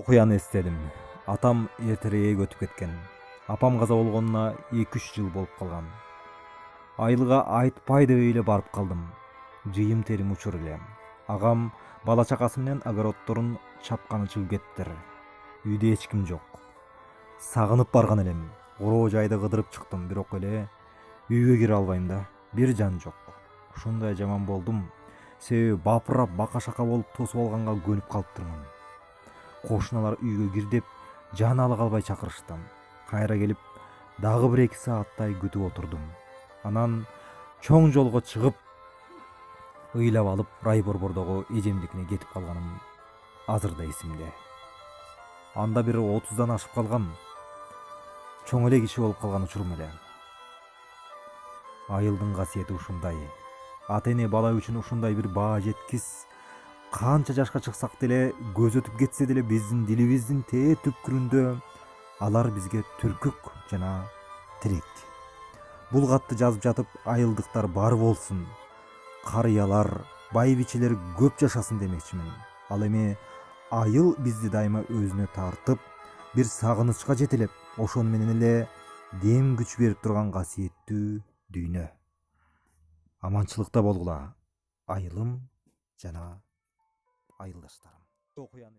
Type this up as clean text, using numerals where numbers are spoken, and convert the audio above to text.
окуяны эстедим. Атам эртерээк өтүп кеткен. Апам каза болгонуна 2-3 жыл болуп калган. Айылга айтпай деп эле барып калдым. Жыйым терим учур эле. Агам бала чакасы менен огороддорун чапканы чыгып кеттир. Үйдө эч ким жок. Сагынып барган элем. Ороо жайды кыдырып чыктым, бирок эле үйгө кире албайм да. Бир жан жок. Ушундай жаман болдум. Себеби бапырап бака-шака болуп тосуп алганга көнүп калыптырмын. Кошуналар үйгө кир деп жан ала калбай чакырышты. Кайра келип дагы 1-2 сааттай күтүп отурдум. Анан чоң жолго чыгып, ыйлап алып райборбордогу эжемдикине кетип калганым азыр да эсимде. Анда бир 30дан ашып калгам. Чоң эле киши болуп калган учурум эле. Айылдын касиети ушундай. Ата-эне бала үчүн ушундай бир баа жеткис. Канча жашка чыксак деле, көз өтүп кетсе деле биздин дилибиздин тээ түпкүрүндө алар бизге түркүк жана тирек. Бул катты жазып жатып айылдыктар бар болсун, карыялар, байбичелер көп жашасын демекчимин. Ал эми айыл бизди дайыма өзүнө тартып, бир сагынычка жетелеп, ошону менен эле дем күч берип турган касиеттүү дүйнө. Аманчылыкта болгула, айылым жана айылдаштарым.